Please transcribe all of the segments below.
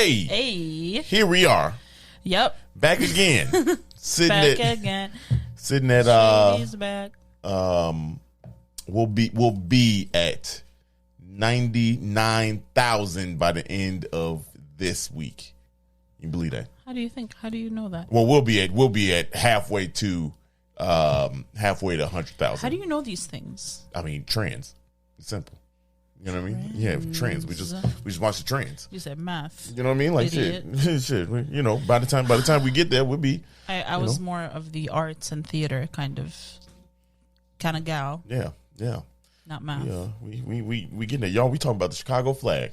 Hey, here we are. Yep, back again. Sitting at Shady's back. We'll be at 99,000 by the end of this week. You believe that? How do you know that? Well, we'll be at halfway to 100,000. How do you know these things? I mean, trends. It's simple. You know what I mean? Yeah, trends. We just watch the trends. You said math. You know what I mean? Like shit. You know, by the time we get there, we'll be. I was more of the arts and theater kind of gal. Yeah. Not math. Yeah, we getting there, y'all. We talking about the Chicago flag.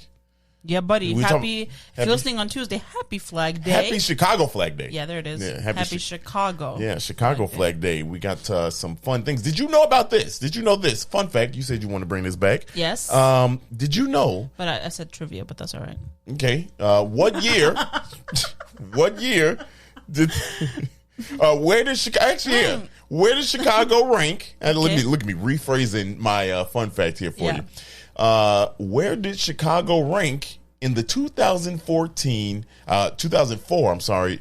Yeah, buddy. If you're listening on Tuesday, happy Flag Day. Happy Chicago Flag Day. Yeah, there it is. Yeah, happy Chicago. Yeah, Chicago Flag Day. We got some fun things. Did you know about this? Did you know this? Fun fact. You said you want to bring this back. Yes. Did you know? But I said trivia, but that's all right. Okay. What year? What year did? Where did Chicago rank? And Okay. look at me rephrasing my fun fact here for you. Where did Chicago rank in the 2004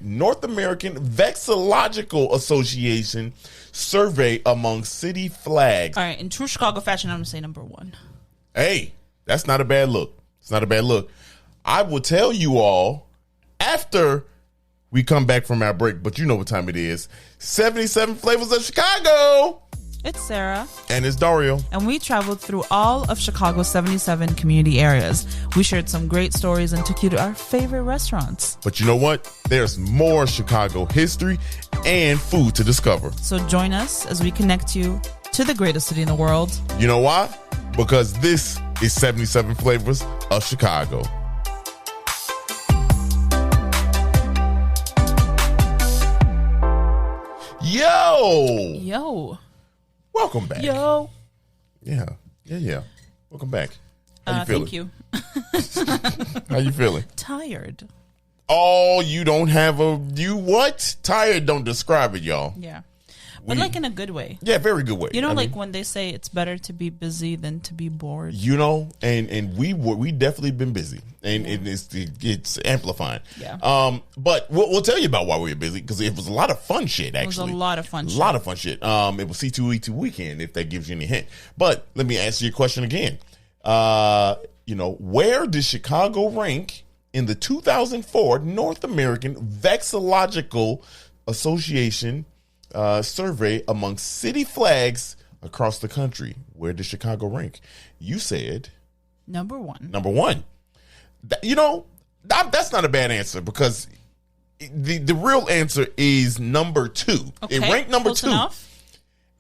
North American Vexillological Association survey among city flags? All right, in true Chicago fashion, I'm gonna say number 1. Hey, that's not a bad look. It's not a bad look. I will tell you all after we come back from our break, but you know what time it is. 77 Flavors of Chicago. It's Sarah. And it's Dario. And we traveled through all of Chicago's 77 community areas. We shared some great stories and took you to our favorite restaurants. But you know what? There's more Chicago history and food to discover. So join us as we connect you to the greatest city in the world. You know why? Because this is 77 Flavors of Chicago. Yo! Welcome back. Yo. Yeah. Welcome back. How you feeling? Thank you. How you feeling? Tired. Oh, you don't have you what? Tired don't describe it, y'all. Yeah. But like in a good way. Yeah, very good way. You know, when they say it's better to be busy than to be bored. You know, and we definitely been busy, and it's amplifying. Yeah. But we'll tell you about why we were busy because it was a lot of fun shit. Actually, it was a lot of fun. A lot of fun shit. It was C2E2 weekend, if that gives you any hint. But let me ask you a question again. Where did Chicago rank in the 2004 North American Vexillological Association survey among city flags across the country? Where did Chicago rank? You said number 1. Number 1. That's not a bad answer because the real answer is number 2. Okay, it ranked number close 2. Enough.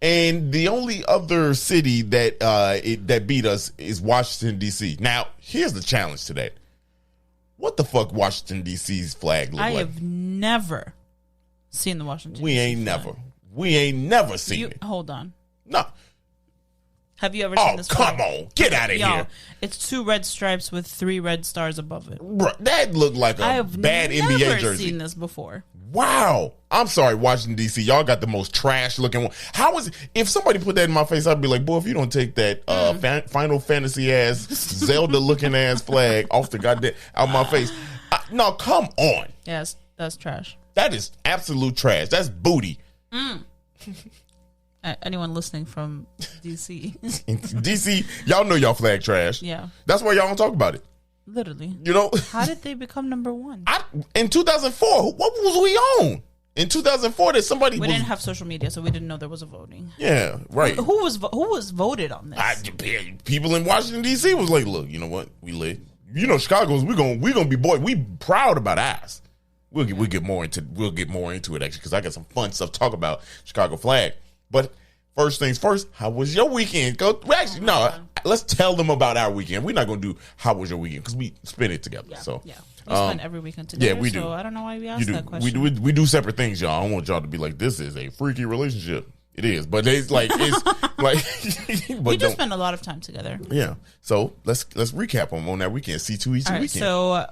And the only other city that beat us is Washington, D.C. Now, here's the challenge to that. What the fuck Washington, D.C.'s flag look like? I have never seen the Washington. We ain't never seen it. Hold on. No. Have you ever seen this flag? Come on. Get out of here. It's 2 red stripes with 3 red stars above it. Bro, that looked like a bad NBA jersey. I have never seen this before. Wow. I'm sorry, Washington, D.C. Y'all got the most trash looking one. How is it? If somebody put that in my face, I'd be like, boy, if you don't take that Final Fantasy ass, Zelda looking ass flag off the goddamn out my face. No, come on. Yes, that's trash. That is absolute trash. That's booty. Anyone listening from D.C. D.C., y'all know y'all flag trash. Yeah. That's why y'all don't talk about it. Literally. You know? How did they become number 1? In 2004, what was we on? In 2004, that somebody we didn't have social media, so we didn't know there was a voting. Yeah, right. Who was voted on this? People in Washington D.C. was like, look, you know what? We lit. You know, Chicago's we gonna be boy. We proud about ours. We'll get more into it actually because I got some fun stuff to talk about Chicago flag. But first things first, how was your weekend? Let's tell them about our weekend. We're not gonna do how was your weekend because we spend it together. Yeah, so yeah. We spend every weekend together. Yeah, we do. So I don't know why we asked that question. We do separate things, y'all. I don't want y'all to be like, this is a freaky relationship. It is, but it's like but we do spend a lot of time together. Yeah. So let's recap on that weekend. C2E2 weekend. So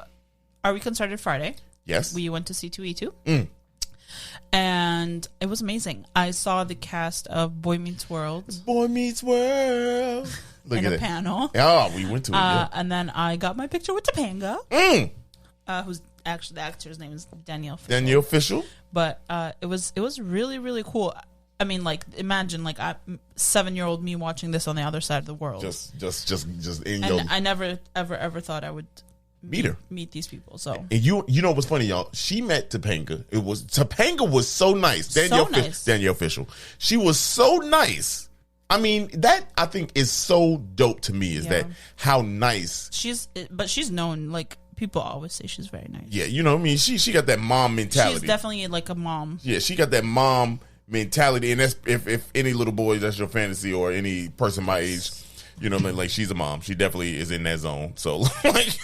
our weekend started Friday. Yes. We went to C2E2. And it was amazing. I saw the cast of Boy Meets World. Boy Meets World. Look in a panel. Oh, we went to it. Yeah. And then I got my picture with Topanga. who's actually the actor's name is Danielle Fishel. Danielle Fishel. But it was really, really cool. I mean, like, imagine, like, 7-year-old me watching this on the other side of the world. Just in And your I never, ever thought I would meet these people. So, and you know what's funny, y'all? She met Topanga. Topanga was so nice. Danielle Fishel. She was so nice. I mean, that I think is so dope to me. Is that how nice but she's known, like, people always say she's very nice. Yeah, you know what I mean? She got that mom mentality. She's definitely like a mom. Yeah, she got that mom mentality, and that's if any little boy, that's your fantasy, or any person my age, you know what I mean? Like, she's a mom. She definitely is in that zone. So, like,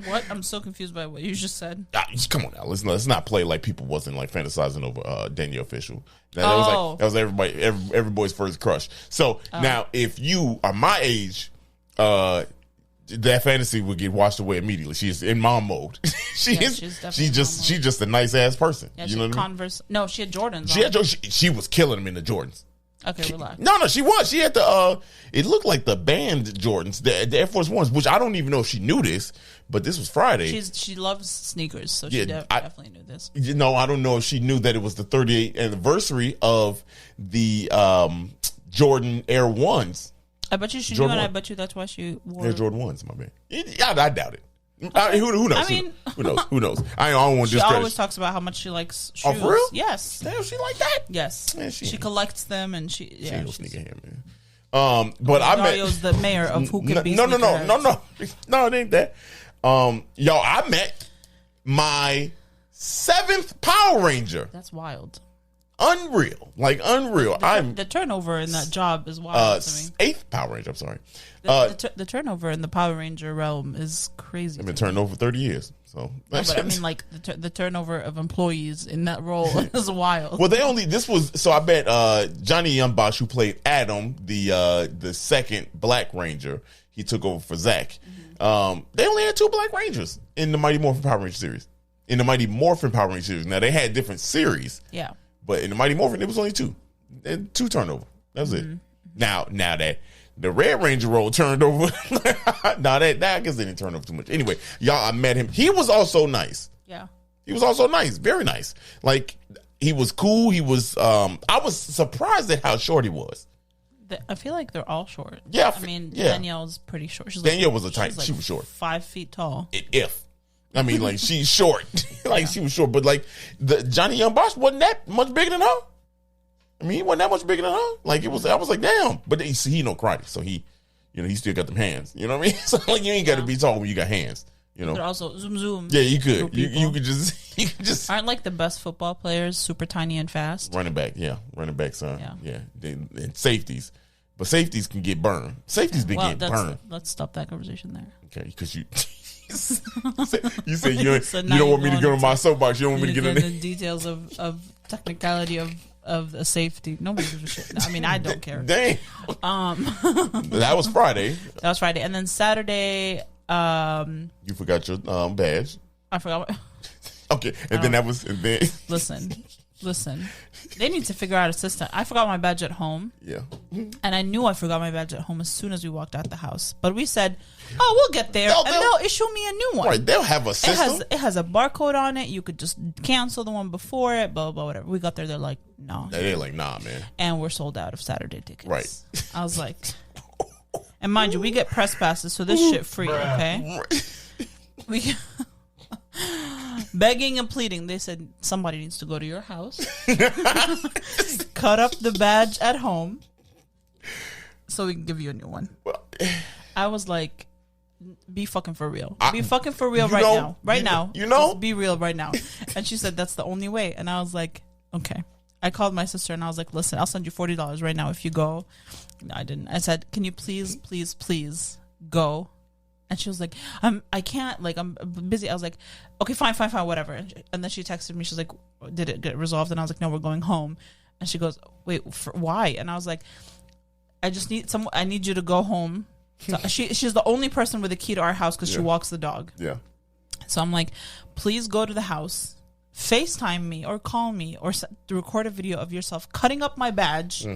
what? I'm so confused by what you just said. Come on now, let's not play like people wasn't like fantasizing over Danielle Fishel. That was every boy's first crush. So now, if you are my age, that fantasy would get washed away immediately. She's in mom mode. She's just a nice ass person. Yeah, you know what I mean? Converse. No, she had Jordans. She was killing them in the Jordans. Okay, relax. No, she was. She had the it looked like the band Jordans, the Air Force Ones, which I don't even know if she knew this, but this was Friday. She loves sneakers, so she definitely knew this. You know, I don't know if she knew that it was the 38th anniversary of the Jordan Air Ones. I bet you she knew, and I bet you that's why she wore Air Jordan 1s, my man. I doubt it. Who knows? I mean, who knows? I don't want to discredit. She always talks about how much she likes shoes. Oh, for real? Yes. Damn, she like that? Yes. Man, she collects them, and she ain't no sneaker here, man. But I met Dario's the mayor of who can be no, it ain't that. Yo, I met my 7th Power Ranger. That's wild. Unreal. The turnover in that job is wild to me. 8th Power Ranger, I'm sorry. The turnover in the Power Ranger realm is crazy. I've been turning over 30 years. So, no, but I mean, like, the turnover of employees in that role is wild. Well, I bet Johnny Young Bosch, who played Adam, the second Black Ranger, he took over for Zach. Mm-hmm. They only had 2 Black Rangers in the Mighty Morphin Power Ranger series. Now, they had different series. Yeah. But in the Mighty Morphin, it was only 2. 2 turnover. That was it. Now that the Red Ranger role turned over, I guess they didn't turn over too much. Anyway, y'all, I met him. He was also nice. Yeah. He was also nice. Very nice. Like, he was cool. He was, I was surprised at how short he was. I feel like they're all short. Yeah. I mean, Danielle's pretty short. Danielle was she was short. 5 feet tall. I mean, like, she's short. She was short. But, like, the Johnny Young Bosch wasn't that much bigger than her. I mean, he wasn't that much bigger than her. Like, I was like, damn. But he no karate, so he still got them hands. You know what I mean? So, like, you ain't got to be tall when you got hands. You know? They're also zoom. Yeah, you could. You could just. Aren't, like, the best football players super tiny and fast? Running back, yeah. Running backs, son. Yeah. And safeties. But safeties can get burned. Safeties been getting burned. Let's stop that conversation there. Okay, because you... you said you don't want me to get on my soapbox. You don't want me to get in the details of technicality of a safety. Nobody gives a shit. I mean, I don't care. Damn. That was Friday. And then Saturday. You forgot your badge. I forgot. Okay, and then that was. And then Listen. They need to figure out a system. I forgot my badge at home. Yeah. And I knew I forgot my badge at home as soon as we walked out the house. But we said, we'll get there. They'll issue me a new one. Right, they'll have a system. It has a barcode on it. You could just cancel the one before it, blah, blah, whatever. We got there. They're like, no. They're like, nah, man. And we're sold out of Saturday tickets. Right. I was like... And mind you, we get press passes, so this shit free, okay? We... Begging and pleading. They said somebody needs to go to your house, cut up the badge at home, so we can give you a new one. I was like, be fucking for real. Be fucking for real right now. Right now. You know? Just be real right now. And she said, that's the only way. And I was like, okay. I called my sister and I was like, listen, I'll send you $40 right now if you go. No, I didn't. I said, can you please go? And she was like, I can't, like, I'm busy. I was like, okay, fine, whatever. And then she texted me. She's like, did it get resolved? And I was like, no, we're going home. And she goes, wait, why? And I was like, I need you to go home. So she's the only person with a key to our house because she walks the dog. Yeah. So I'm like, please go to the house, FaceTime me or call me or record a video of yourself cutting up my badge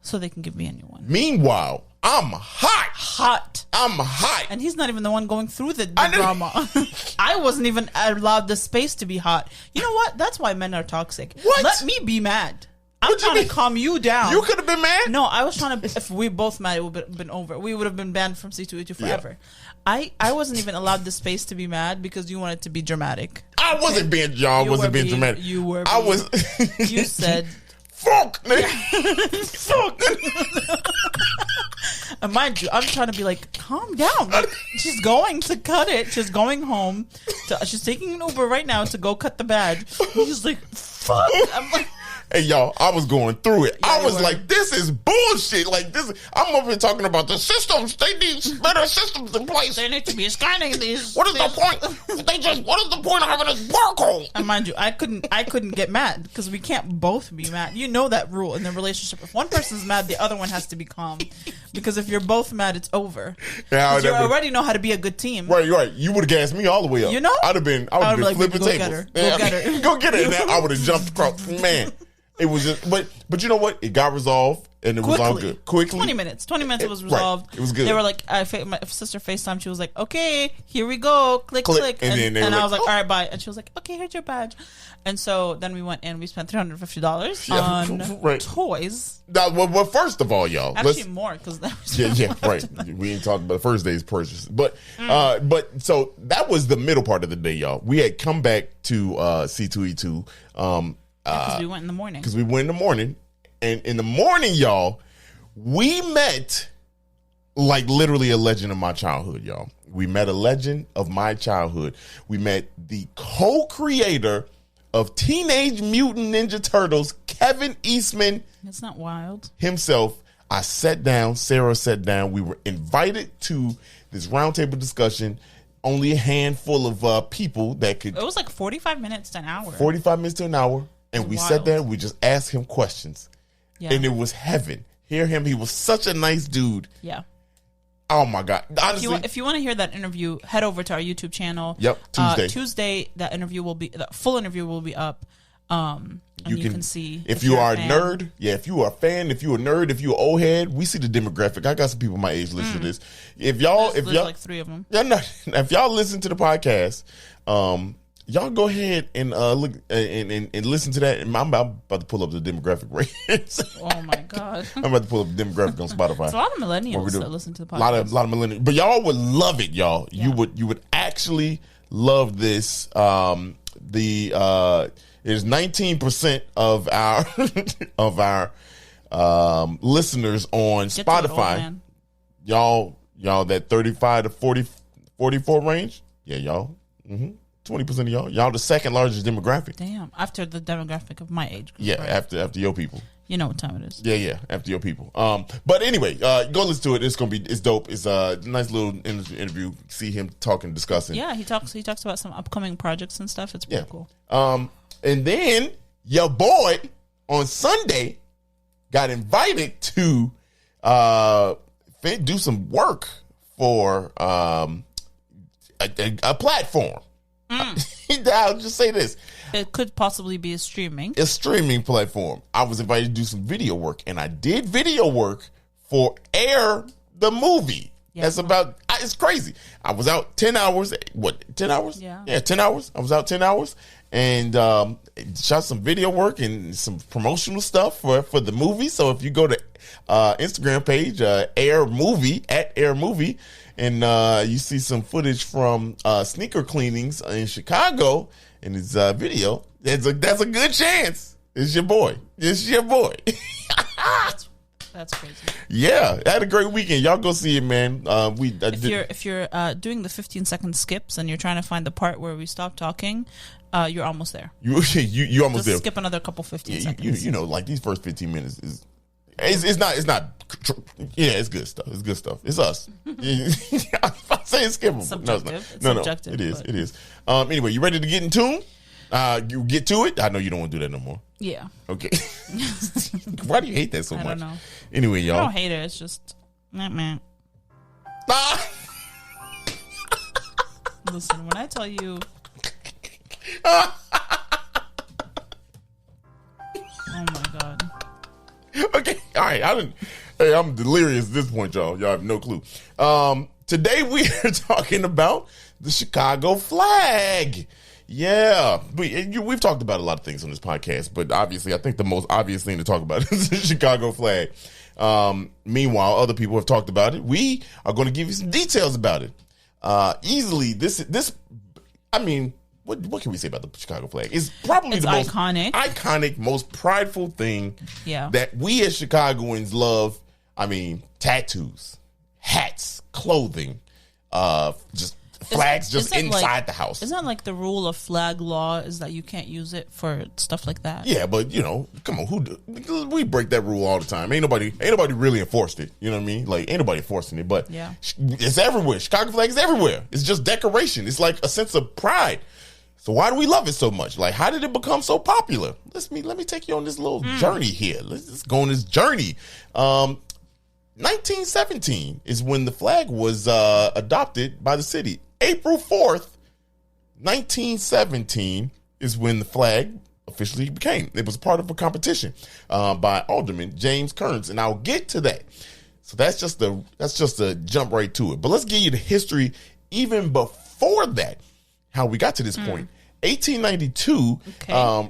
so they can give me a new one. Meanwhile, I'm hot. Hot. I'm hot. And he's not even the one going through the drama. I wasn't even allowed the space to be hot. You know what? That's why men are toxic. What? Let me be mad. I'm What you trying to mean? calm you down. You could have been mad. No, I was trying to. If we both mad, it would have been over. We would have been banned from C2E2 forever. I wasn't even allowed the space to be mad because you wanted to be dramatic. I wasn't being, y'all You wasn't were being dramatic. You were. I was. You said. Fuck, nigga. Fuck. And mind you, I'm trying to be like, calm down. Like, she's going to cut it. She's going home. She's taking an Uber right now to go cut the badge. And she's like, fuck. I'm like, Hey, y'all, I was going through it. Yeah, I you was were. like, this is bullshit. Like, this. I'm over here talking about the systems. They need better systems in place. they need to be scanning these. What is the point? What is the point of having this barcode? And mind you, I couldn't get mad because we can't both be mad. You know that rule in the relationship. If one person's mad, the other one has to be calm. Because if you're both mad, it's over. Yeah, 'Cause you that would- already know how to be a good team. Right, right. You would have gassed me all the way up. You know? I would have been like, flipping go get tables. her. Go get her. Go get her. And then I would have jumped across. Man, it was just, but you know what? It got resolved and it was all good. Quickly. 20 minutes. 20 minutes it was Right. resolved. It was good. They were like, my sister FaceTime. She was like, okay, here we go. Click, click. And then they were I like, was like, oh. all right, bye. And she was like, okay, here's your badge. And so then we went in. We spent $350 Yeah, on right. toys. Now, well, first of all, y'all. Actually, more because that was Yeah, right. We ain't talking about the first day's purchase, but so that was the middle part of the day, y'all. We had come back to C2E2 because we went in the morning. because we went in the morning, and in the morning, y'all, we met like literally a legend of my childhood, y'all. We met a legend of my childhood. We met the co-creator of Teenage Mutant Ninja Turtles, Kevin Eastman It's not wild. himself. I sat down, Sarah sat down. We were invited to this roundtable discussion. Only a handful of people that could, It was like 45 minutes to an hour. 45 minutes to an hour. And we sat Wild. there, we just asked him questions. Yeah. And it was heaven. Hear him. He was such a nice dude. Yeah. Oh my God. Honestly, If you want to hear that interview, head over to our YouTube channel. Yep, Tuesday. Tuesday, that interview will be, the full interview will be up. And you can see. if you you're are a fan. nerd, if you are a fan, if you're a nerd, if you're an old head, we see the demographic. I got some people my age listen to this. If y'all, There's like 3 of them. yeah, no, if y'all listen to the podcast, y'all go ahead and look and listen to that. And I'm about to pull up the demographic rates. Oh my God. I'm about to pull up the demographic on Spotify. There's a lot of What we millennials do. that listen to the A podcast. lot of millennials, but y'all would love it, y'all. Yeah. You would actually love this. Is 19% of our listeners on Get to it, old Spotify. man. Y'all that 35 to 44 range. Yeah, y'all. 20% of y'all the second largest demographic. Damn. After the demographic of my age group. Yeah, right? after your people. You know what time it is. Yeah, after your people. But anyway, go listen to it. It's dope. It's a nice little interview. See him talking, discussing. Yeah, he talks about some upcoming projects and stuff. It's pretty cool. And then your boy on Sunday got invited to do some work for a platform. I'll just say this. It could possibly be a streaming. A streaming platform. I was invited to do some video work, and I did video work for Air the movie. Yeah. That's about, it's crazy. I was out 10 hours. What, 10 hours? Yeah. 10 hours. I was out 10 hours and shot some video work and some promotional stuff for the movie. So if you go to Instagram page, Air Movie, at Air Movie, and you see some footage from sneaker cleanings in Chicago in his video, that's a good chance. It's your boy. It's your boy. That's crazy. Yeah, I had a great weekend. Y'all go see it, man. If you're doing the 15-second skips and you're trying to find the part where we stop talking, you're almost there. you almost Just there. skip another couple 15 seconds. You know, like these first 15 minutes is. It's not. Yeah, it's good stuff. It's good stuff. It's us. I'm saying it's skippable. Subjective. It's No, subjective, it is. but- It is. Anyway, you ready to get in tune? You get to it. I know you don't want to do that no more. Yeah. Okay. Why do you hate that so I much? don't know. Anyway, I y'all. don't hate it. It's just, man. Ah! Listen, when I tell you, oh my God. Okay. All right. Hey, I'm delirious at this point, y'all. Y'all have no clue. Today we are talking about the Chicago flag. Yeah, we've talked about a lot of things on this podcast, but obviously I think the most obvious thing to talk about is the Chicago flag. Meanwhile, other people have talked about it. We are going to give you some details about it. Easily, I mean, what can we say about the Chicago flag? It's probably the most iconic, most prideful thing that we as Chicagoans love. I mean, tattoos, hats, clothing, just flags inside the house. Isn't like the rule of flag law is that you can't use it for stuff like that? Yeah, but come on, we break that rule all the time. Ain't nobody really enforced it. You know what I mean? Like ain't nobody enforcing it, but it's everywhere. Chicago flag is everywhere. It's just decoration. It's like a sense of pride. So why do we love it so much? Like, how did it become so popular? Let me take you on this little journey here. Let's go on this journey. 1917 is when the flag was adopted by the city. April 4th, 1917 is when the flag officially became. It was part of a competition by Alderman James Kearns, and I'll get to that. So that's just a jump right to it. But let's give you the history even before that, how we got to this point. 1892,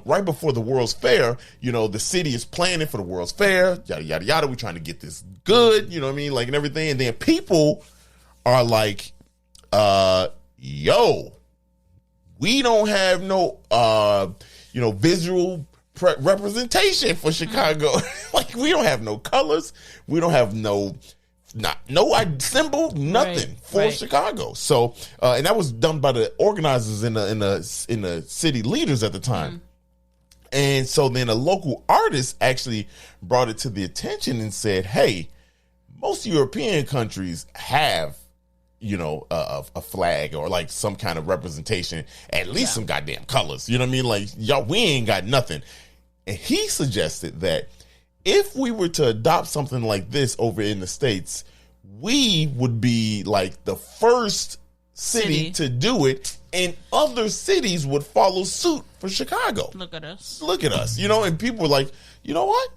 right before the World's Fair, the city is planning for the World's Fair, yada, yada, yada. We're trying to get this good, you know what I mean? Like, and everything. And then people are like, yo, we don't have no, visual representation for Chicago. Like, we don't have no colors. We don't have no symbol, nothing for Chicago. So, and that was done by the organizers and the city leaders at the time. And so then a local artist actually brought it to the attention and said, hey, most European countries have, a flag or like some kind of representation, at least some goddamn colors. You know what I mean? Like, y'all, we ain't got nothing. And he suggested that if we were to adopt something like this over in the States, we would be like the first city to do it, and other cities would follow suit for Chicago. Look at us. And people were like, you know what?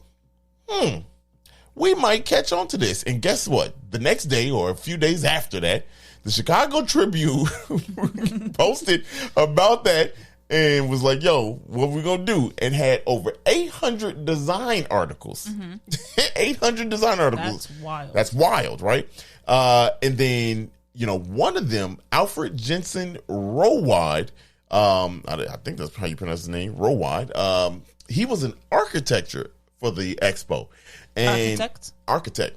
We might catch on to this. And guess what? The next day or a few days after that, the Chicago Tribune posted about that and was like, yo, what we gonna do? And had over 800 design articles. 800 design articles. That's wild, right? And then, one of them, Alfred Jensen Rowide, I think that's how you pronounce his name, Rowide. He was an architecture for the expo. And Architect.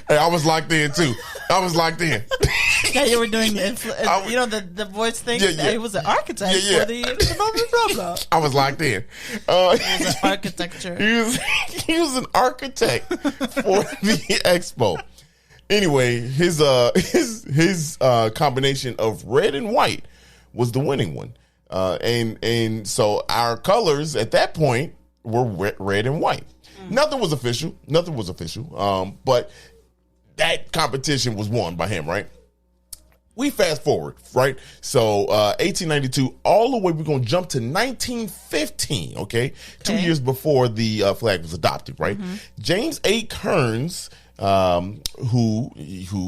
Hey, I was locked in too. Yeah, you were doing the voice thing. Yeah. He was an architect for the I was locked in. He was an architecture. He was an architect for the expo. Anyway, his combination of red and white was the winning one, and so our colors at that point were red and white. Nothing was official, but that competition was won by him, right? We fast forward, right? So 1892, all the way, we're going to jump to 1915, okay? 2 years before the flag was adopted, right? James A. Kearns, who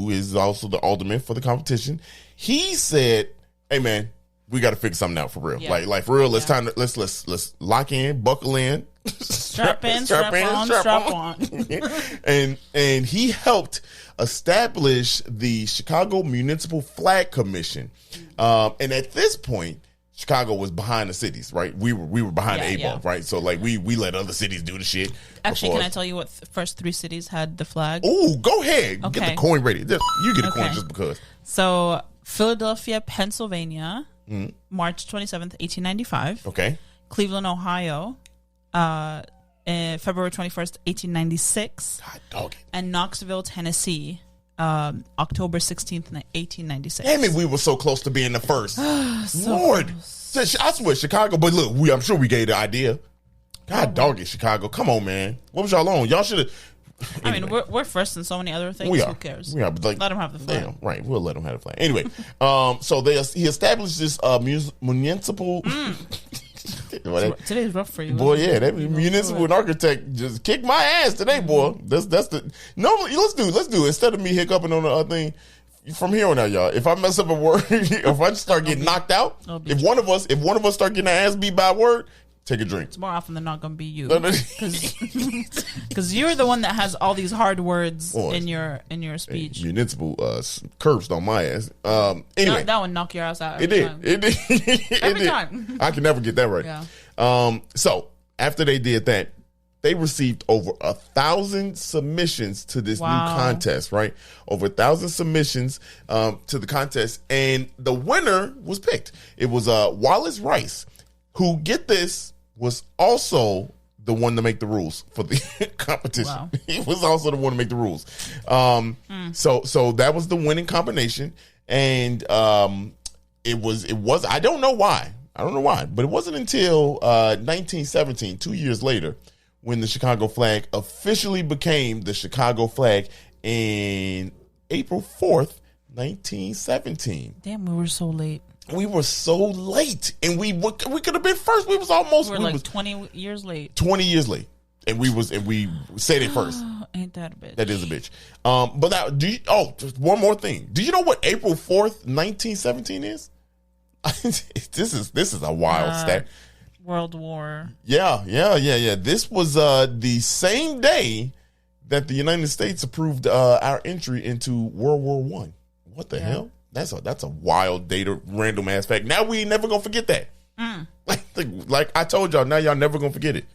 is also the alderman for the competition, he said, hey, man, we got to figure something out for real. Yeah. Like for real, let's lock in, buckle in. Strap on. and he helped establish the Chicago Municipal Flag Commission. And at this point, Chicago was behind the cities, right? We were behind the eight ball, right? So like we let other cities do the shit. Actually, can I tell you what first three cities had the flag? Oh, go ahead. Okay. Get the coin ready. You get a coin just because. So Philadelphia, Pennsylvania, March 27th, 1895. Okay. Cleveland, Ohio, February 21st, 1896. God dog it. And Knoxville, Tennessee, October 16th, 1896. Damn it, we were so close to being the first. Lord. I swear, Chicago, but look, I'm sure we gave the idea. God dog it, Chicago. Come on, man. What was y'all on? Y'all should have. I mean, we're first in so many other things. We are. Who cares? We are. But like, Let them have the flag. Damn, right. We'll let them have the flag. Anyway, so he established this municipal. Today's rough for you. Boy, yeah, that municipal architect just kicked my ass today, boy. That's the no. Let's do it instead of me hiccuping on the other thing. From here on out, y'all. If I mess up a word, if I just start getting knocked out, if one of us start getting their ass beat by a word, take a drink. It's more often than not going to be you, because you're the one that has all these hard words in your speech. Municipal cursed on my ass. Anyway, that would knock your ass out. It did. Every time. I can never get that right. Yeah. So after they did that, they received over 1,000 submissions to this new contest, right? Over 1,000 submissions to the contest, and the winner was picked. It was Wallace Rice, who, get this, was also the one to make the rules for the competition. Wow. He was also the one to make the rules. So that was the winning combination, and it was. I don't know why, but it wasn't until 1917, 2 years later, when the Chicago flag officially became the Chicago flag in April 4th, 1917. Damn, we were so late. We were so late, and we could have been first. We was almost. We were like 20 years late. 20 years late, and we said it first. Ain't that a bitch? That is a bitch. But now, just one more thing. Do you know what April 4th, 1917 is? This is a wild stat. World War. Yeah. This was the same day that the United States approved our entry into World War One. What the hell? That's a wild data, random ass fact. Now we ain't never gonna forget that. Like I told y'all, now y'all never gonna forget it.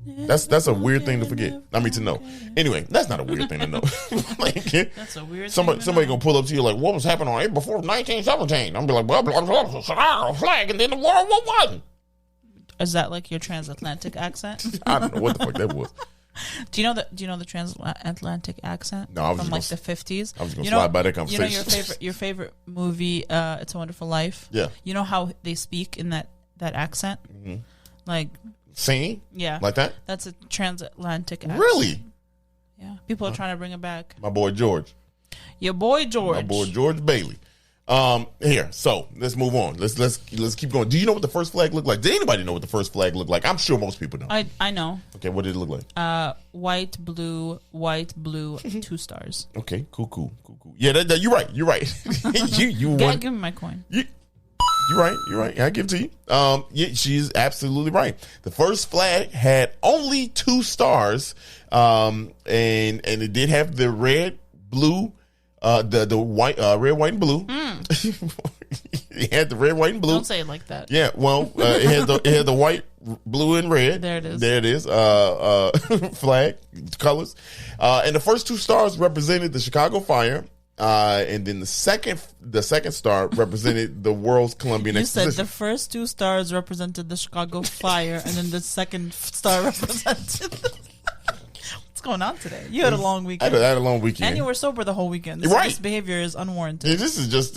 That's a weird thing to forget. I mean to know. Anyway, that's not a weird thing to know. That's a weird. Somebody gonna pull up to you like, what was happening on April 4th, 1917? I'm be like, blah blah blah, Chicago flag, and then the World War One. Is that like your transatlantic accent? I don't know what the fuck that was. Do you know the transatlantic accent? No, I was from just like the 50s. I was gonna slide by that conversation. You know your favorite movie, It's a Wonderful Life. Yeah. You know how they speak in that accent, like singing. Yeah, like that. That's a transatlantic accent. Really? Yeah. People are trying to bring it back. My boy George. Your boy George. My boy George Bailey. Here, so let's move on. Let's keep going. Do you know what the first flag looked like? Did anybody know what the first flag looked like? I'm sure most people know. I know. Okay, what did it look like? White, blue, 2 stars. Okay, cool. Yeah, you're right. You're right. you give me my coin. You're right. I give it to you. Yeah, she's absolutely right. The first flag had only 2 stars, and it did have the red, blue. The white, red, white, and blue. It had the red, white, and blue. Don't say it like that. Yeah, well, it had the white, blue, and red. There it is. There it is. Flag colors, and the first 2 stars represented the Chicago Fire, and then the second star represented the World's Columbian Exposition. You said the first 2 stars represented the Chicago Fire, and then the second star represented. Going on today? You had a long weekend. I had a long weekend, and you were sober the whole weekend. This behavior is unwarranted. Yeah, this is just.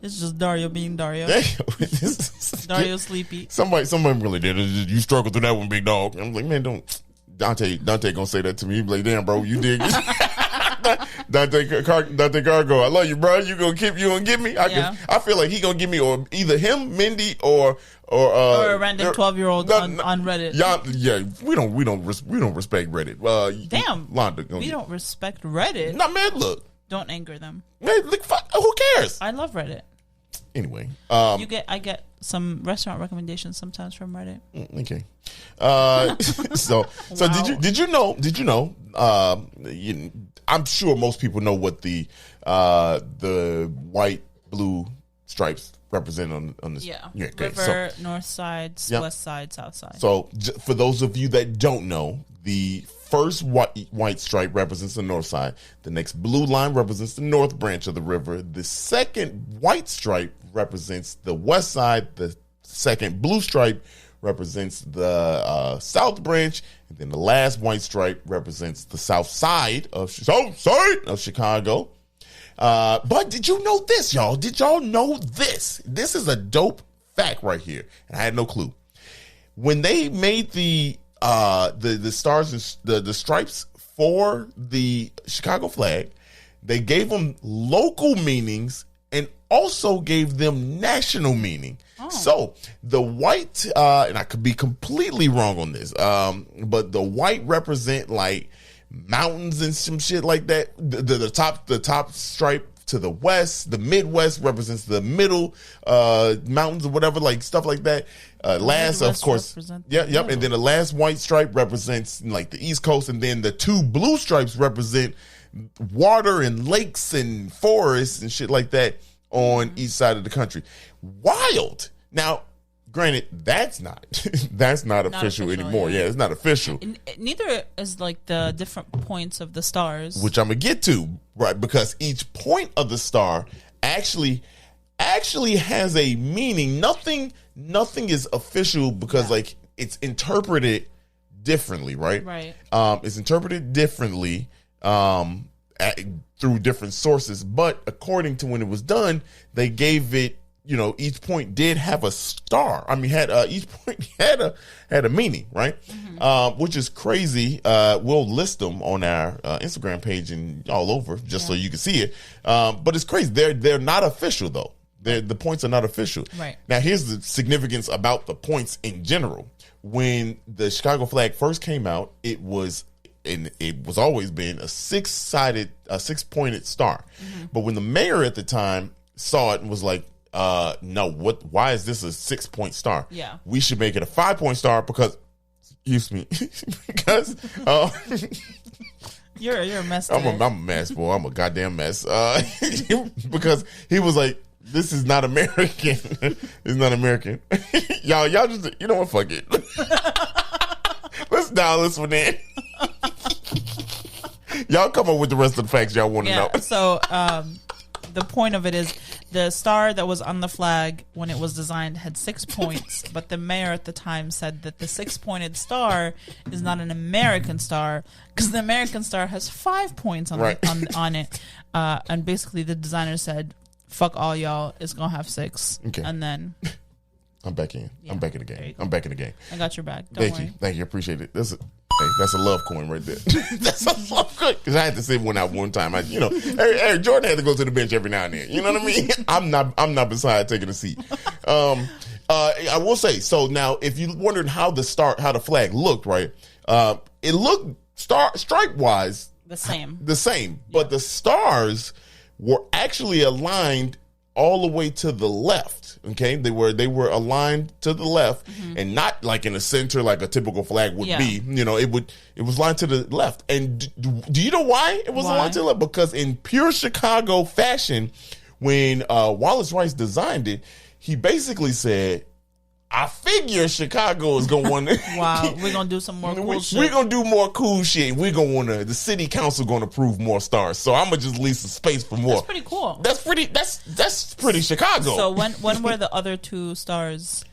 It's just Dario being Dario. Dario sleepy. Somebody really did. You struggled through that one, big dog. I'm like, man, don't. Dante gonna say that to me. He'd be like, damn, bro, you dig it. Dante Cargo, I love you, bro. You gonna get me? I feel like he gonna give me, or either him, Mindy, or a random 12-year-old on Reddit. Yeah, we don't respect Reddit. Damn, Londa, we don't respect Reddit. No, man, look, don't anger them. Man, look, who cares? I love Reddit. Anyway, I get some restaurant recommendations sometimes from Reddit. Okay, so wow. Did you know? I'm sure most people know what the white, blue stripes represent on this. Yeah, okay. River, north side, west side, south side. So for those of you that don't know, the first white stripe represents the north side. The next blue line represents the north branch of the river. The second white stripe represents the west side. The second blue stripe represents the south branch, and then the last white stripe represents the south side of Chicago. But did you know this, y'all? Did y'all know this? This is a dope fact right here, and I had no clue. When they made the stars and the stripes for the Chicago flag. They gave them local meanings and also gave them national meaning. Oh. So the white, and I could be completely wrong on this, but the white represent like mountains and some shit like that. The top stripe to the west, the Midwest represents the middle mountains or whatever, like stuff like that. Last, of course, and then the last white stripe represents like the East Coast, and then the two blue stripes represent water and lakes and forests and shit like that on each side of the country. Wild. Now, granted, that's not official anymore. Yeah, it's not official. Neither is like the different points of the stars, which I'm gonna get to, right? Because each point of the star actually has a meaning. Nothing is official because like it's interpreted differently, right? Right. It's interpreted differently through different sources, but according to when it was done, they gave it. You know, each point did have a star. I mean, each point had a meaning, right? Mm-hmm. Which is crazy. We'll list them on our Instagram page and all over, just so you can see it. But it's crazy. They're not official though. The points are not official. Right. Now, here's the significance about the points in general. When the Chicago flag first came out, it was always been a six-pointed star. Mm-hmm. But when the mayor at the time saw it and was like, no, why is this a 6-point star? Yeah. We should make it a 5-point star because, excuse me, because, you're a mess. I'm a mess, boy. I'm a goddamn mess. Because he was like, this is not American. It's not American. y'all just, you know what? Fuck it. Let's dial this one in. Y'all come up with the rest of the facts y'all want to know. So, the point of it is the star that was on the flag when it was designed had 6 points, but the mayor at the time said that the 6-pointed star is not an American star because the American star has 5 points on it. And basically the designer said, fuck all y'all, it's going to have 6. Okay. And then... I'm back in. Yeah, I'm back in the game. I'm back in the game. I got your back. Don't worry. Thank you. Appreciate it. That's a love coin right there. That's a love coin. Because I had to send one out one time. Eric Jordan had to go to the bench every now and then. You know what I mean? I'm not beside taking a seat. I will say, so now if you wondered how the flag looked, right? It looked stripe wise the same. But the stars were actually aligned all the way to the left. Okay, they were aligned to the left, and not like in the center like a typical flag would be. You know, it was aligned to the left. And do you know why it was aligned to the left? Because in pure Chicago fashion, when Wallace Rice designed it, he basically said, I figure Chicago is going to want to... Wow, we're going to do some more cool shit. We're going to do more cool shit. We're going to want to... The city council going to approve more stars. So I'm going to just leave some space for more. That's pretty cool. That's pretty Chicago. So when were the other 2 stars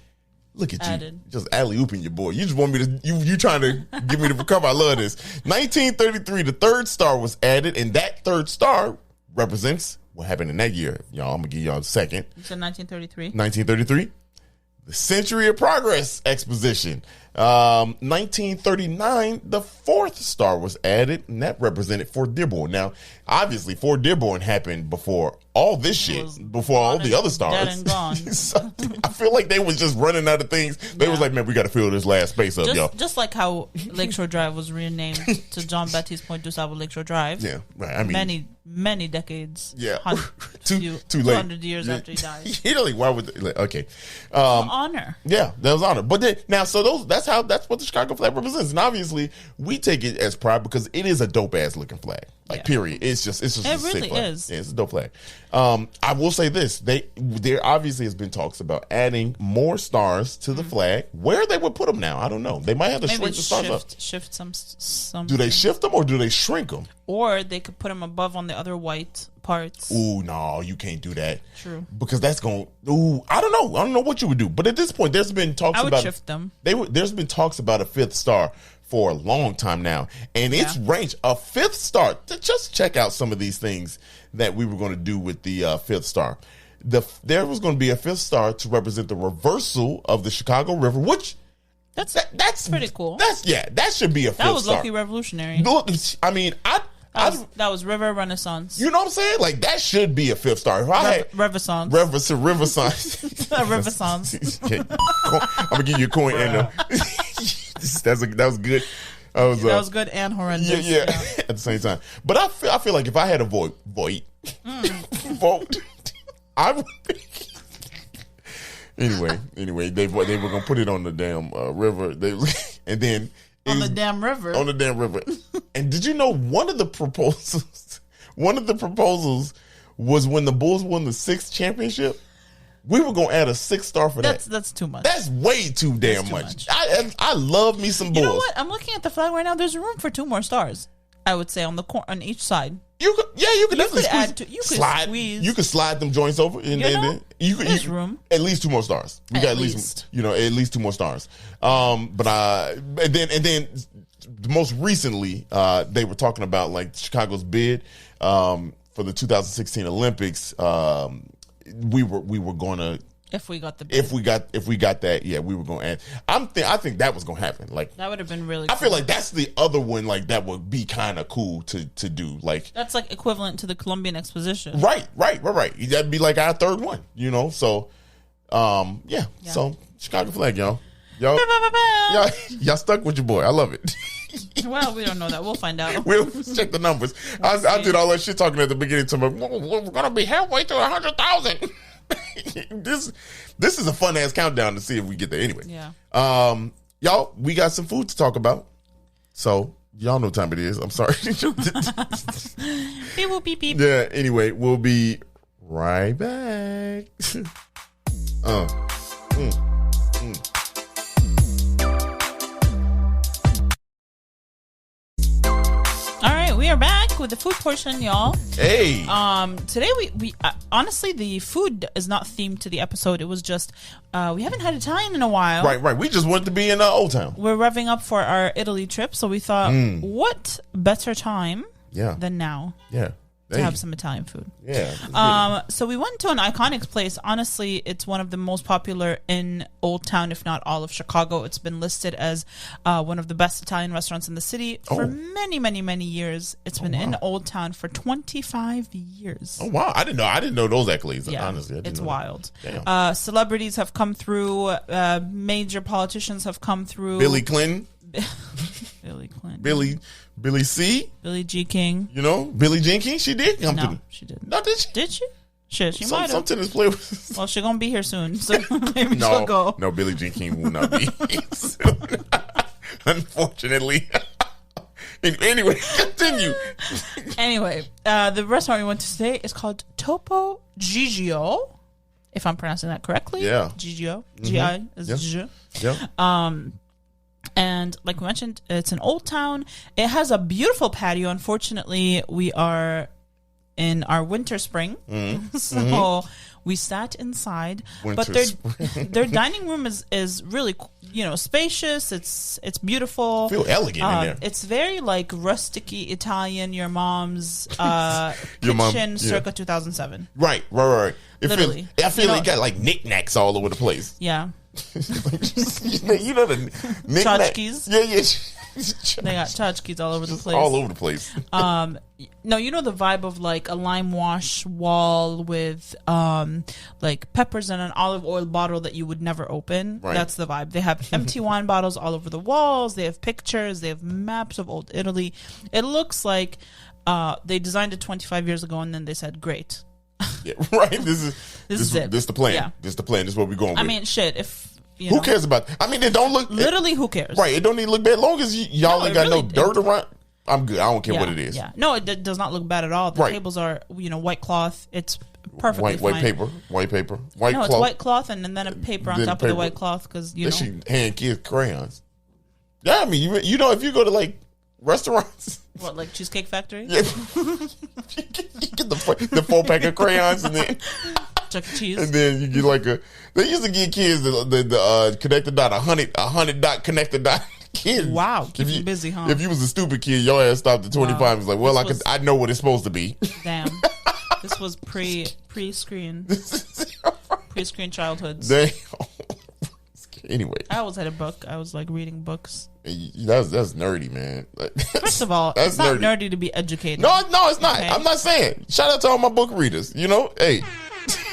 Look at added? You. Just alley-ooping your boy. You just want me to... You trying to get me to recover. I love this. 1933, the 3rd star was added, and that 3rd star represents what happened in that year. Y'all, I'm going to give y'all a second. You said 1933? 1933. The Century of Progress Exposition. 1939, the 4th star was added, and that represented Fort Dearborn. Now, obviously, Fort Dearborn happened before all this shit, before all the other stars. Dead and gone. So, I feel like they was just running out of things. They was like, man, we got to fill this last space up, y'all. Just like how Lakeshore Drive was renamed to John Baptiste Point DuSable Lakeshore Drive. Yeah, right. I mean, many decades. Yeah, too late. 200 years after he died. You know, like, why would they, okay? Honor. Yeah, that was honor. But then, now, so that's what the Chicago flag represents, and obviously we take it as pride because it is a dope ass looking flag. Like, period. It's just it a really sick flag. is. Yeah, it's a dope flag. I will say this: there obviously has been talks about adding more stars to the flag. Where they would put them now, I don't know. They might have to shrink the stars up. Shift some. Do they shift them or do they shrink them? Or they could put them above on the other white parts. Ooh, no, you can't do that. True. Because that's going. Ooh, I don't know. I don't know what you would do. But at this point, there's been talks about. I would shift them. There's been talks about a 5th star for a long time now, and it's range a 5th star. Just check out some of these things that we were going to do with the 5th star. There was going to be a 5th star to represent the reversal of the Chicago River, which That's pretty cool. That should be a That fifth was star. low-key revolutionary. Look, I mean, That was River Renaissance. you know what I'm saying? Like that should be a fifth star. If I had Renaissance. Renaissance. Renaissance. Okay. I'm gonna give you a coin, and that was good. That was good and horrendous. Yeah. At the same time. But I feel like if I had a vote, I would. Anyway, they were gonna put it on the damn river. And then on the damn river. On the damn river. And did you know one of the proposals was when the Bulls won the 6th championship? We were gonna add a 6th star for that. That's too much. That's way too damn much. I love me some Bulls. You know what? I'm looking at the flag right now. There's room for 2 more stars. I would say on each side. You could definitely squeeze. You could slide them joints over, and then there's room. At least 2 more stars. We got at least 2 more stars. And then most recently, they were talking about like Chicago's bid for the 2016 Olympics. We were gonna. If we got the bid. If we got that, yeah, we were going to add. I think that was going to happen. Like that would have been really. I feel like that's the other one. Like that would be kind of cool to do. Like that's like equivalent to the Columbian Exposition. Right. That'd be like our 3rd one. You know. So, yeah. So Chicago flag, y'all stuck with your boy. I love it. Well, we don't know that. We'll find out. We'll check the numbers. I did all that shit talking at the beginning. To we're gonna be halfway to 100,000. This is a fun ass countdown to see if we get there anyway. Yeah. Y'all, we got some food to talk about. So y'all know what time it is. I'm sorry. Beep, beep, beep. Yeah. Anyway, we'll be right back. All right, we are back with the food portion, y'all. Hey. Today we honestly the food is not themed to the episode. It was just we haven't had Italian in a while. Right. We just wanted to be in Old Town. We're revving up for our Italy trip, so we thought, what better time than now? Yeah. To have some Italian food. Yeah. So we went to an iconic place. Honestly, it's one of the most popular in Old Town, if not all of Chicago. It's been listed as one of the best Italian restaurants in the city for many, many, many years. It's been in Old Town for 25 years. Oh, wow. I didn't know those accolades, honestly. It's wild. Damn. Celebrities have come through. Major politicians have come through. Billy Clinton. Billy Clinton. Billy C. Billie G. King. You know, Billie Jean King. She did come through. She didn't. No, did she? Did she? Shit, she might have. Some tennis players. Well, she's gonna be here soon, so maybe she'll go. No, Billie Jean King will not be soon. Unfortunately. Anyway, continue. Anyway, the restaurant we went to today is called Topo Gigio, if I'm pronouncing that correctly. Yeah. Gigio. G-I is G. Yeah. And like we mentioned, it's an Old Town. It has a beautiful patio. Unfortunately, we are in our winter spring, so we sat inside. But their dining room is really spacious. It's beautiful. Feel elegant in there. It's very like rustic-y Italian. Your mom's kitchen circa 2007. Right. Literally. I feel like it got like knickknacks all over the place. Yeah. You know the knickknacks. Tchotchkes. Yeah. They got tchotchkes all over the place. All over the place. No, you know the vibe of like a lime wash wall with like peppers and an olive oil bottle that you would never open. Right. That's the vibe. They have empty wine bottles all over the walls. They have pictures. They have maps of old Italy. It looks like they designed it 25 years ago and then they said, great. Yeah, right. This is it. This is the plan. Yeah. This is the plan. This is what we're going with. I mean, shit. If who cares about? I mean, it don't look literally. Who cares? Right. It don't need to look bad. As long as y'all ain't got really, no dirt around, I'm good. I don't care what it is. Yeah. No, it does not look bad at all. The tables are white cloth. It's perfectly fine. White paper. No, it's white cloth and then a paper on top of the white cloth because she hand kids crayons. Yeah, I mean, you know, if you go to like restaurants. What, like Cheesecake Factory? Yeah. You get the 4-pack of crayons and then Chuck E. Cheese. And then you get like they used to give kids the connected dot, 100 dot connected dot kids. Wow, keep you busy, huh? If you was a stupid kid, your ass stopped at 25 and was like, well, I know what it's supposed to be. Damn. This was pre-screen childhoods. Damn. Anyway, I always had a book. I was like reading books. that's nerdy, man. First of all, that's it's not nerdy to be educated. No, it's not. Okay. I'm not saying. Shout out to all my book readers. You know, hey.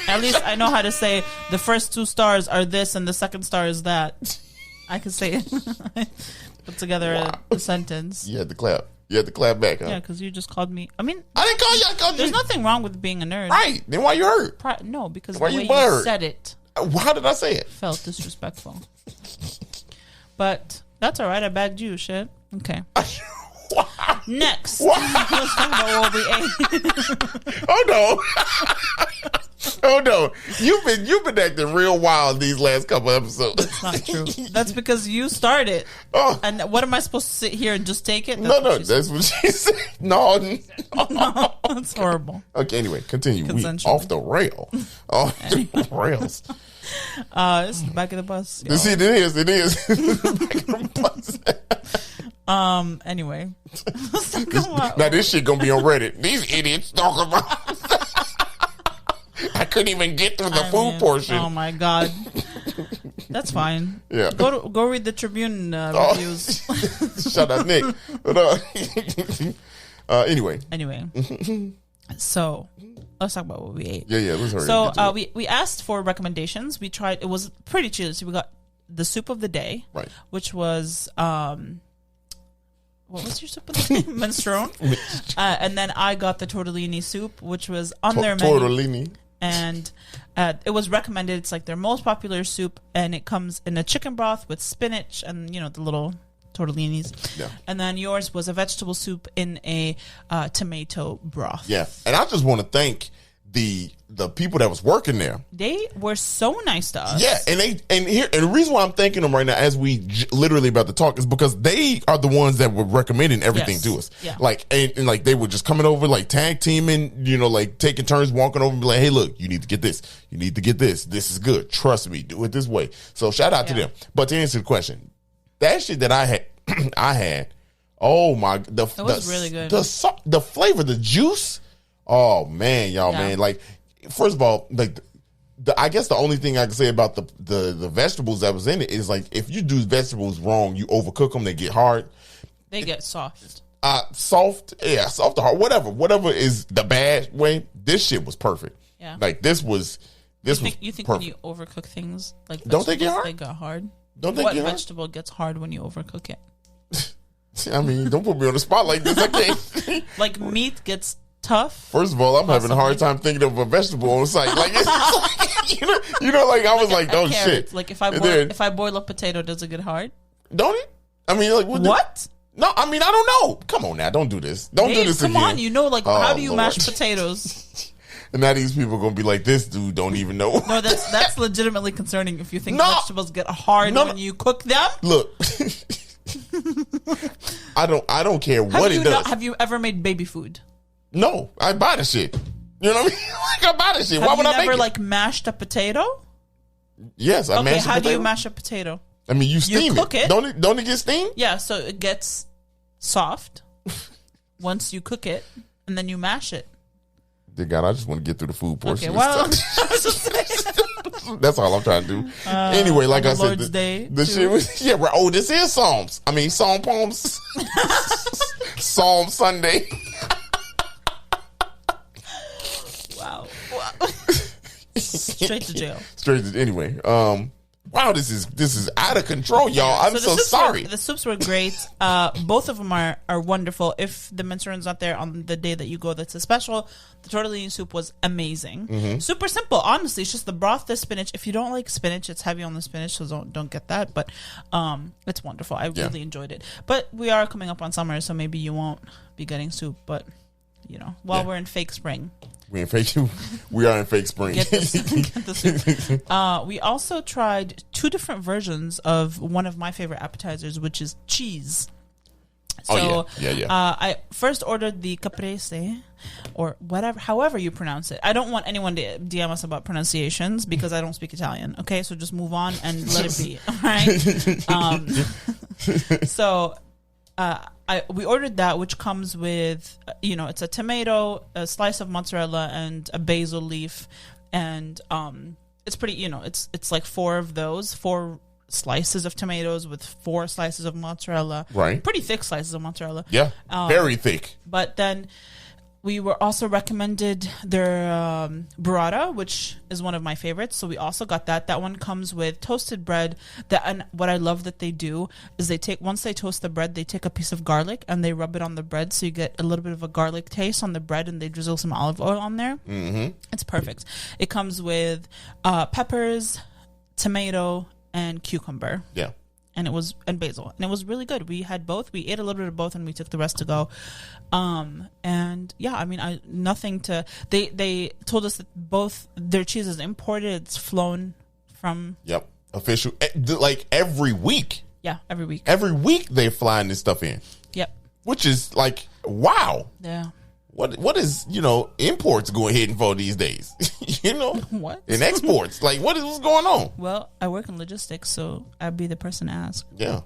At least I know how to say the first 2 stars are this and the second star is that. I can say it. Put together a sentence. You had to clap. You had to clap back, huh? Yeah, because you just called me. I mean, I didn't call you. I called there's you. nothing wrong with being a nerd. Right. Then why you hurt? No, because Why the you way you butthurt? said it How did I say it? felt disrespectful. But that's all right. I bagged you, shit. Okay. Wow. Next. Wow. Let's talk about what we ate. Oh no. Oh no. You've been acting real wild these last couple episodes. It's not true. That's because you started. Oh. And what am I supposed to sit here and just take it? No, what she said. that's what she said. No. No, that's horrible. Okay, anyway, continue. We Consensual. off the rail. Off the rails. It's the back of the bus. You see, it is. It is. Anyway. Let's talk about- Now this shit gonna be on Reddit. These idiots talk about. I couldn't even get through the food portion. Oh my god. That's fine. Yeah. Go read the Tribune reviews. Shut up, Nick. But, anyway. Anyway. So let's talk about what we ate. Yeah. Let's hurry. So up, get to it. we asked for recommendations. We tried. It was pretty chill. So we got the soup of the day, Right. which was what was your soup of the day? Minestrone. And then I got the tortellini soup, which was on their menu. Tortellini. And it was recommended. It's like their most popular soup, and it comes in a chicken broth with spinach and the little tortellinis. Yeah. And then yours was a vegetable soup in a tomato broth. Yeah, and I just want to thank the people that was working there. They were so nice to us. Yeah, and the reason why I'm thanking them right now, as we literally about to talk, is because they are the ones that were recommending everything Yes. to us. Yeah. Like and like they were just coming over, like tag teaming, like taking turns walking over and be like, hey, look, you need to get this, you need to get this. This is good. Trust me, do it this way. So shout out to Yeah. them. But to answer the question, that shit that I had, oh my, It was really good. The flavor, the juice. Oh man, y'all, Yeah. man. Like, first of all, like I guess the only thing I can say about the vegetables that was in it is like if you do vegetables wrong, you overcook them, they get hard. They get soft. Soft to hard, whatever is the bad way. This shit was perfect. Yeah. Like this was You think perfect. when you overcook things, like Don't they get vegetables, hard? They got hard. Don't they What get hard? vegetable gets hard when you overcook it? I mean, don't put me on the spot like this. I can't. Like meat gets tough. First of all, I'm having a hard time thinking of a vegetable on the site. Like, it's like like I was like, oh Carrots. shit. Like if And then- I boil a potato, does it get hard? Don't it? I mean, like What? No, I mean I don't know. Come on now, don't do this. Don't do Dave, this come again. on, how do you Lord. mash potatoes? And now these people are gonna be like, this dude don't even know. No, that's legitimately concerning if you think No. vegetables get hard No, when no. you cook them. Look, I don't care what it does. Have you ever made baby food? No, I buy the shit. You know what I mean? Like I buy the shit. Why Have would you I make never it? like mashed a potato? Yes, I Okay, mash a how do you potato. mash a potato? I mean, you steam cook it. Don't it get steamed? Yeah, so it gets soft once you cook it, and then you mash it. Dear God, I just want to get through the food portion. Okay, well, I was just saying. That's all I'm trying to do. Anyway, like on I the said, Lord's Day, the too. shit was right. Oh, this is Psalms. I mean, Psalm poems. Psalm Sunday. Wow. Straight to jail. Straight to, anyway. Wow, this is out of control, y'all. I'm the so soups sorry. The soups were great. Both of them are wonderful. If the minestrone's not there on the day that you go, that's a special. The tortellini soup was amazing. Mm-hmm. Super simple, honestly. It's just the broth, the spinach. If you don't like spinach, it's heavy on the spinach, so don't get that. But it's wonderful. I really enjoyed it. But we are coming up on summer, so maybe you won't be getting soup. But while we're in fake spring. We are in fake spring. Get this, get the soup. We also tried 2 different versions of one of my favorite appetizers, which is cheese. So, yeah. I first ordered the caprese, or however you pronounce it. I don't want anyone to DM us about pronunciations because I don't speak Italian. Okay, so just move on and let it be. All right. So. We ordered that, which comes with, it's a tomato, a slice of mozzarella, and a basil leaf, and it's pretty, it's like 4 of those, 4 slices of tomatoes with 4 slices of mozzarella. Right. Pretty thick slices of mozzarella. Yeah. Very thick. But then we were also recommended their burrata, which is one of my favorites. So we also got that. That one comes with toasted bread. And what I love that they do is once they toast the bread, they take a piece of garlic and they rub it on the bread, so you get a little bit of a garlic taste on the bread, and they drizzle some olive oil on there. Mm-hmm. It's perfect. It comes with peppers, tomato, and cucumber. Yeah. And basil, and it was really good. We had both. We ate a little bit of both, and we took the rest to go. And yeah, I mean, they told us that both their cheese is imported. It's flown from. Yep. Official. Like every week. Yeah, every week. Every week they're flying this stuff in. Yep. Which is like, wow. Yeah. What is, imports going hitting for these days? What? And exports. Like, what's going on? Well, I work in logistics, so I'd be the person to ask. Yeah.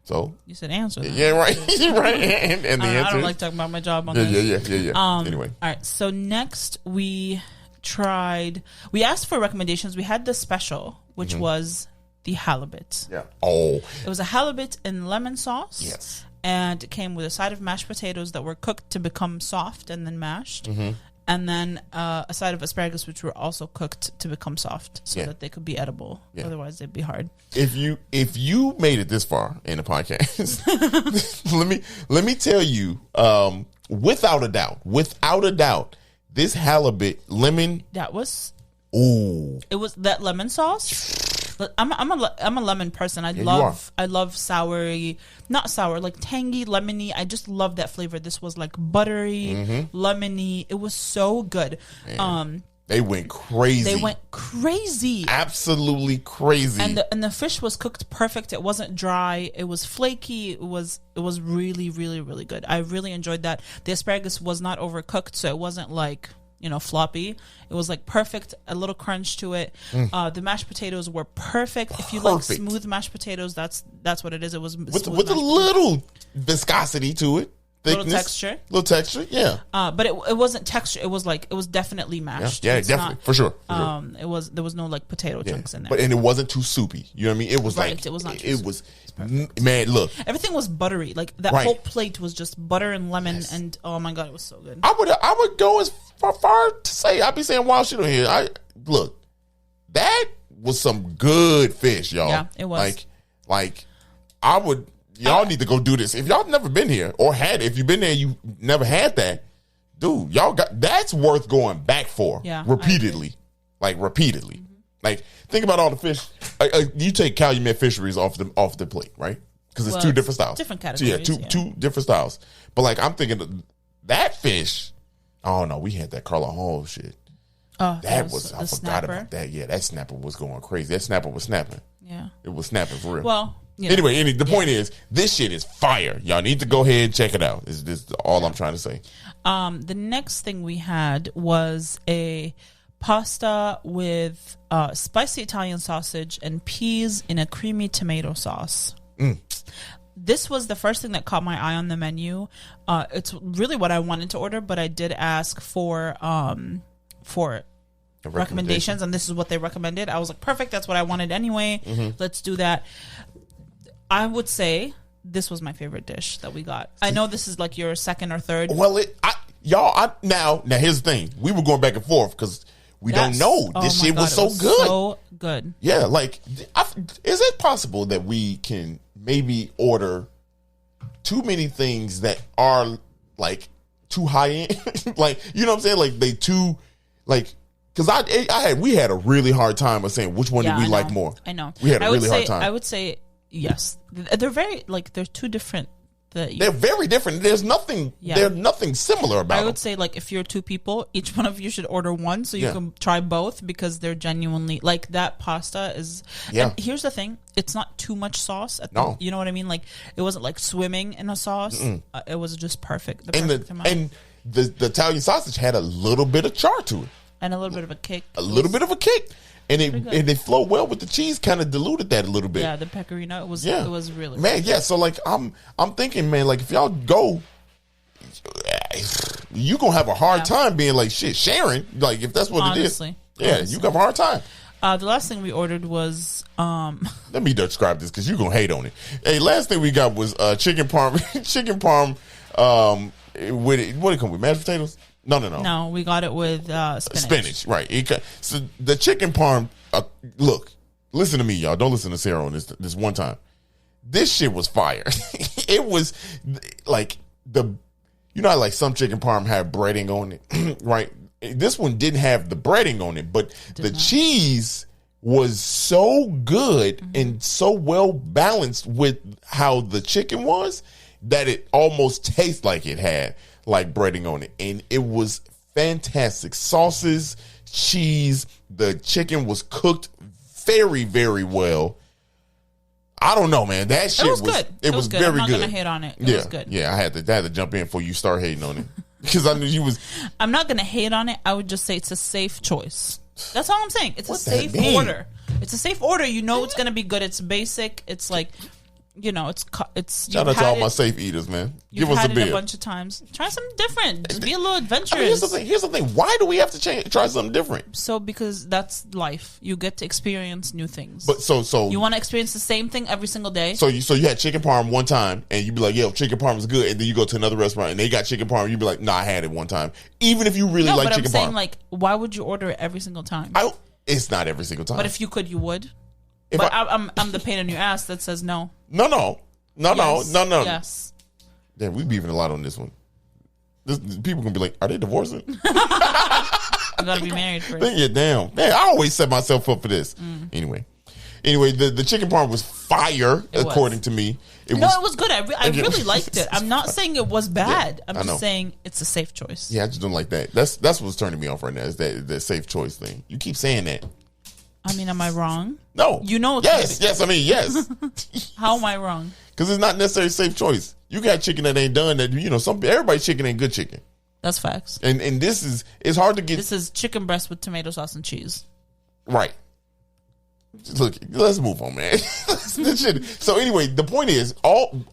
So you said answer. Yeah, right. Right. And the answer. I don't like talking about my job on this. Yeah. Anyway. All right. So next we asked for recommendations. We had the special, which was the halibut. Yeah. Oh. It was a halibut in lemon sauce. Yes. And it came with a side of mashed potatoes that were cooked to become soft and then mashed. Mm-hmm. And then a side of asparagus, which were also cooked to become soft so that they could be edible. Yeah. Otherwise, they'd be hard. If you made it this far in the podcast, let me tell you, without a doubt, this halibut lemon. That was. Ooh. It was that lemon sauce. I'm a lemon person. I love soury, not sour, like tangy, lemony. I just love that flavor. This was like buttery, lemony. It was so good. Man, they went crazy. Absolutely crazy. And the fish was cooked perfect. It wasn't dry. It was flaky. It was really, really, really good. I really enjoyed that. The asparagus was not overcooked, so it wasn't like floppy. It was like perfect, a little crunch to it. The mashed potatoes were perfect. If you like smooth mashed potatoes, that's what it is. It was with a little viscosity to it, thickness, little texture, yeah. But it wasn't texture. It was definitely mashed. Yeah, definitely, for sure. There was no like potato chunks in there, and it wasn't too soupy. You know what I mean? It was right. It was not. It was. Man, look. Everything was buttery. Like that whole plate was just butter and lemon, and oh my god, it was so good. I would go as far to say, I'd be saying wild shit on here. Look, that was some good fish, y'all. Yeah, it was. Like I would. Y'all need to go do this. If y'all never been here or had it, if you've been there, you never had that, dude. Y'all that's worth going back for. Yeah, repeatedly. Like think about all the fish. You take Calumet Fisheries off the plate, right? Because it's two different styles, different categories. So two different styles. But like I'm thinking that fish. Oh no, we had that Carla Hall shit. Oh, I forgot snapper. about that. Yeah, that snapper was going crazy. That snapper was snapping. Yeah, it was snapping for real. Well. Anyway, the point is, this shit is fire. Y'all need to go ahead and check it out. Is this all I'm trying to say? The next thing we had was a pasta with spicy Italian sausage and peas in a creamy tomato sauce. This was the first thing that caught my eye on the menu. It's really what I wanted to order, but I did ask for recommendations, and this is what they recommended. I was like, perfect, that's what I wanted anyway. Let's do that. I would say this was my favorite dish that we got. I know this is like your second or third. Well, now here's the thing. We were going back and forth because we don't know. This shit was so good. So good. Yeah, like, is it possible that we can maybe order too many things that are like too high end? Like, you know what I'm saying? Like they too like. Because we had a really hard time of saying which one did we like more. I know. We had a really hard time. I would say yes. They're very they're two different. They're very different. There's nothing. Yeah. There's nothing similar about them. I would say if you're two people, each one of you should order one so you can try both because they're genuinely like that pasta is. Yeah. And here's the thing: it's not too much sauce. You know what I mean? Like it wasn't like swimming in a sauce. It was just perfect. And the Italian sausage had a little bit of char to it. And a little bit of a kick. And it flowed well with the cheese, kind of diluted that a little bit. Yeah, the pecorino. It was really man, yeah. So like I'm thinking, man, like if y'all go, you gonna have a hard time being like shit, sharing. Like if that's what it is. Yeah, you have a hard time. The last thing we ordered was Let me describe this because you're gonna hate on it. Hey, last thing we got was chicken parm, chicken parm. With it, what did it come with? Mashed potatoes? No. No, we got it with spinach. Right. So the chicken parm. Look, listen to me, y'all. Don't listen to Sarah on this one time. This shit was fire. It was like you know how like some chicken parm have breading on it, right? This one didn't have the breading on it, but the cheese was so good and so well balanced with how the chicken was that it almost tastes like it had like breading on it. And it was fantastic. Sauces, cheese, the chicken was cooked very, very well. I don't know, man. That shit was good. It was good. very I'm not good. gonna hate on it. It was good. Yeah, I had to jump in before you start hating on it because I knew you was. I'm not gonna hate on it. I would just say it's a safe choice. That's all I'm saying. It's a What that safe mean? order. It's a safe order. You know it's gonna be good. It's basic. It's like, you know, it's. Shout out to all my safe eaters, man. You've Give us had a it a bill. bunch of times. Try something different. Just be a little adventurous. I mean, here's the thing. Why do we have to try something different? So because that's life. You get to experience new things. But so you want to experience the same thing every single day. So you had chicken parm one time, and you'd be like, "Yo, chicken parm is good," and then you go to another restaurant and they got chicken parm, you'd be like, "Nah, I had it one time." Even if you really no, like but I'm chicken saying parm, like, why would you order it every single time? It's not every single time. But if you could, you would. If But I'm the pain in your ass that says no. No. Yes. No. Yes. Damn, we beefing a lot on this one. People gonna be like, "Are they divorcing?" You gotta be married first. Yeah, damn. I always set myself up for this. Anyway, the chicken parm was fire, according to me. It was good. I really liked it. I'm not saying it was bad. I'm just saying it's a safe choice. Yeah, I just don't like that. That's what's turning me off right now. Is that safe choice thing? You keep saying that. I mean, am I wrong? No. You know. Yes. I mean, yes. How am I wrong? Because it's not necessarily a safe choice. You got chicken that ain't done. That everybody's chicken ain't good chicken. That's facts. And it's hard to get. This is chicken breast with tomato sauce and cheese. Right. Look, let's move on, man. So anyway, the point is, all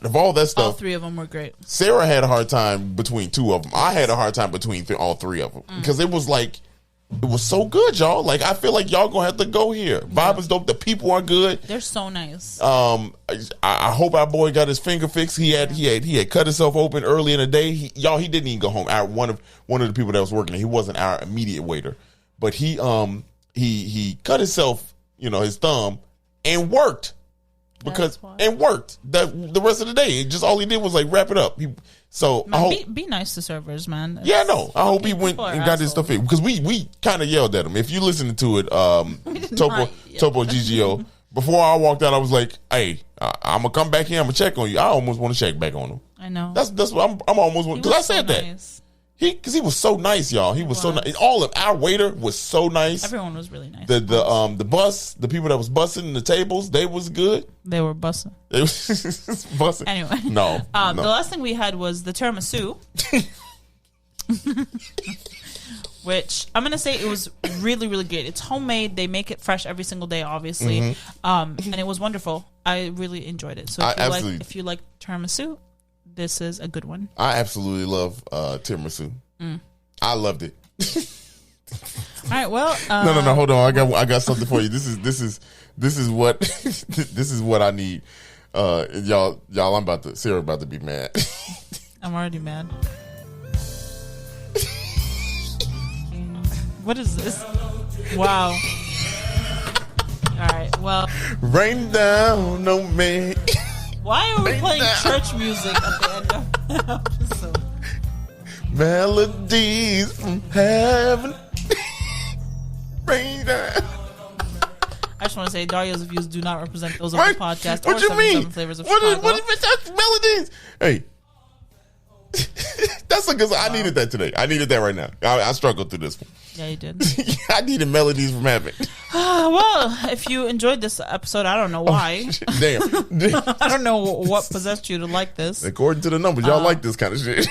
of all that stuff, all three of them were great. Sarah had a hard time between two of them. I had a hard time between all three of them because it was like. It was so good, y'all. Like, I feel like y'all gonna have to go here. Vibe is dope. The people are good. They're so nice. I hope our boy got his finger fixed. He had cut himself open early in the day. He didn't even go home. One of the people that was working, he wasn't our immediate waiter, but he cut himself, his thumb, and worked the rest of the day. Just all he did was like wrap it up. I hope, be nice to servers, man. I hope he went and got his stuff in because we kind of yelled at him. If you listening to it, Topo GGO. Before I walked out, I was like, "Hey, I'm gonna come back here. I'm gonna check on you." I almost want to check back on him. I know. That's what I'm almost because I said that. He was so nice, y'all. He was so nice. All of our waiter was so nice. Everyone was really nice. The bus, the people that was bussing the tables, they was good. They were bussing. They was bussing. Anyway, no. The last thing we had was the tiramisu, which I'm gonna say it was really, really good. It's homemade. They make it fresh every single day, obviously, and it was wonderful. I really enjoyed it. So if you like tiramisu, this is a good one. I absolutely love tiramisu. I loved it. All right, well, no, hold on. I got something for you. This is what this is what I need. Y'all, Sarah about to be mad. I'm already mad. What is this? Wow. All right, well, rain down on me. Why are we playing church music at the end of the episode? Melodies from heaven. Rain down. I just want to say Dario's views do not represent those of the podcast. What or you mean? Flavors of what Chicago. is melodies? Hey. That's because I needed that today. I needed that right now. I struggled through this one. Yeah, you did. I needed melodies from heaven. Well, if you enjoyed this episode, I don't know why. Damn. I don't know what possessed you to like this. According to the numbers, y'all like this kind of shit.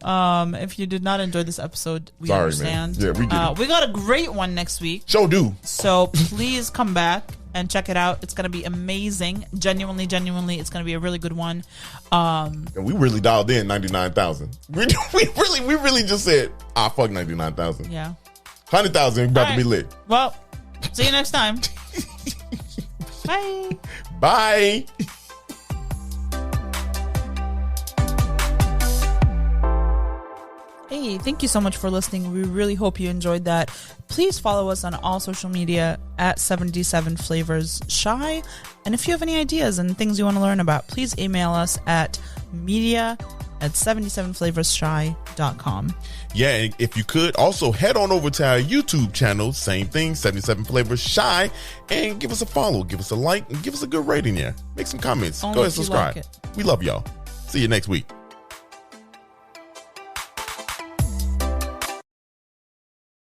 If you did not enjoy this episode, we Sorry, understand. Man. Yeah, we get it. We got a great one next week. Sure do. So please come back and check it out. It's going to be amazing. Genuinely, it's going to be a really good one. And we really dialed in 99,000. We really just said, fuck 99,000. Yeah. 100,000 about to be lit. Well, see you next time. Bye. Bye. Hey, thank you so much for listening. We really hope you enjoyed that. Please follow us on all social media at 77 Flavors Shy. And if you have any ideas and things you want to learn about, please email us at media@77flavorsshy.com. Yeah, and if you could, also head on over to our YouTube channel, same thing, 77 Flavors Shy, and give us a follow, give us a like, and give us a good rating there. Make some comments. Only Go ahead and if you subscribe. like it. We love y'all. See you next week.